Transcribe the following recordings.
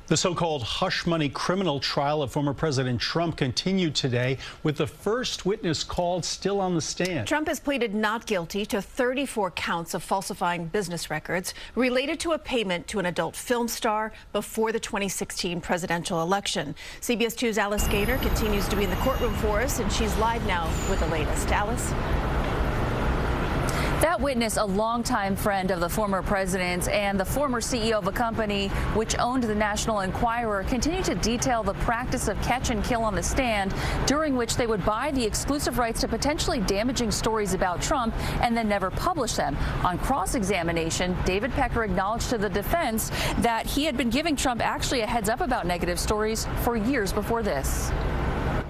The so-called hush money criminal trial of former President Trump continued today with the first witness called still on the stand. Trump has pleaded not guilty to 34 counts of falsifying business records related to a payment to an adult film star before the 2016 presidential election. CBS 2's Alice Gaynor continues to be in the courtroom for us, and she's live now with the latest. Alice? That witness, a longtime friend of the former president and the former CEO of a company which owned the National Enquirer, continued to detail the practice of catch and kill on the stand, during which they would buy the exclusive rights to potentially damaging stories about Trump and then never publish them. On cross-examination, David Pecker acknowledged to the defense that he had been giving Trump actually a heads up about negative stories for years before this.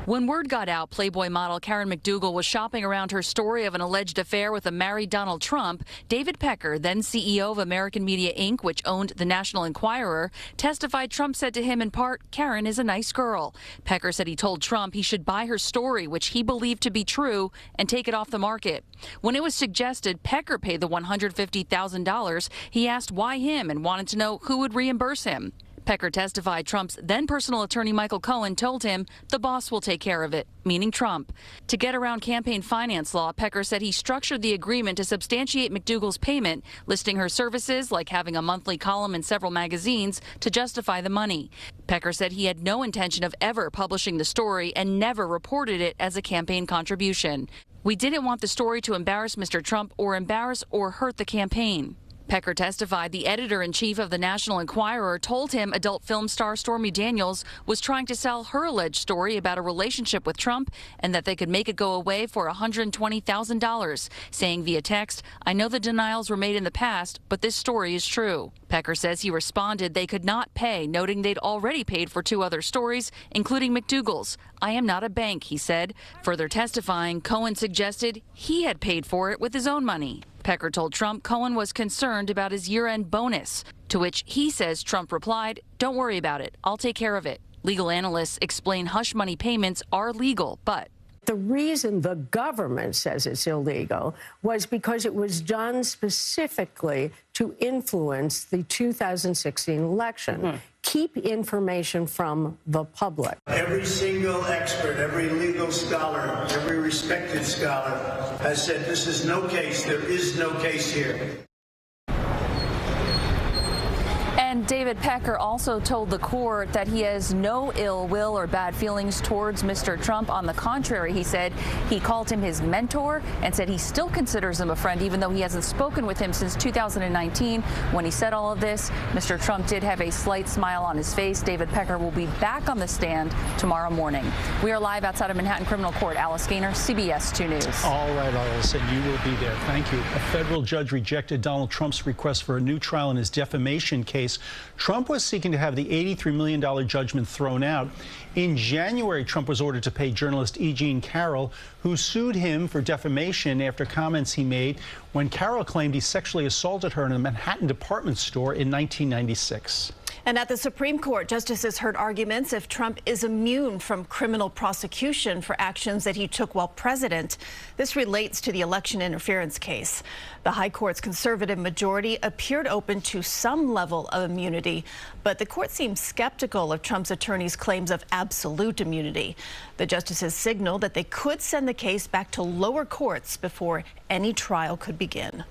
When word got out Playboy model Karen McDougal was shopping around her story of an alleged affair with a married Donald Trump, David Pecker, then CEO of American Media Inc., which owned the National Enquirer, testified Trump said to him in part, "Karen is a nice girl." Pecker said he told Trump he should buy her story, which he believed to be true, and take it off the market. When it was suggested Pecker pay the $150,000, he asked why him and wanted to know who would reimburse him. Pecker testified Trump's then personal attorney Michael Cohen told him the boss will take care of it, meaning Trump. To get around campaign finance law, Pecker said he structured the agreement to substantiate McDougal's payment, listing her services like having a monthly column in several magazines to justify the money. Pecker said he had no intention of ever publishing the story and never reported it as a campaign contribution. "We didn't want the story to embarrass Mr. Trump or embarrass or hurt the campaign." Pecker testified the editor-in-chief of the National Enquirer told him adult film star Stormy Daniels was trying to sell her alleged story about a relationship with Trump and that they could make it go away for $120,000, saying via text, "I know the denials were made in the past, but this story is true." Pecker says he responded they could not pay, noting they'd already paid for 2 other stories, including McDougal's. "I am not a bank," he said. Further testifying, Cohen suggested he had paid for it with his own money. Pecker told Trump Cohen was concerned about his year-end bonus, to which he says Trump replied, "Don't worry about it. I'll take care of it." Legal analysts explain hush money payments are legal, but the reason the government says it's illegal was because it was done specifically to influence the 2016 election. Keep information from the public. Every single expert, every legal scholar, every respected scholar has said this is no case. There is no case here. And David Pecker also told the court that he has no ill will or bad feelings towards Mr. Trump. On the contrary, he said he called him his mentor and said he still considers him a friend, even though he hasn't spoken with him since 2019. When he said all of this, Mr. Trump did have a slight smile on his face. David Pecker will be back on the stand tomorrow morning. We are live outside of Manhattan Criminal Court. Alice Gaynor, CBS 2 News. All right, Alice, and you will be there. Thank you. A federal judge rejected Donald Trump's request for a new trial in his defamation case. Trump was seeking to have the $83 million judgment thrown out. In January, Trump was ordered to pay journalist E. Jean Carroll, who sued him for defamation after comments he made when Carroll claimed he sexually assaulted her in a Manhattan department store in 1996. And at the Supreme Court, justices heard arguments if Trump is immune from criminal prosecution for actions that he took while president. This relates to the election interference case. The High Court's conservative majority appeared open to some level of immunity, but the court seemed skeptical of Trump's attorney's claims of absolute immunity. The justices signaled that they could send the case back to lower courts before any trial could begin.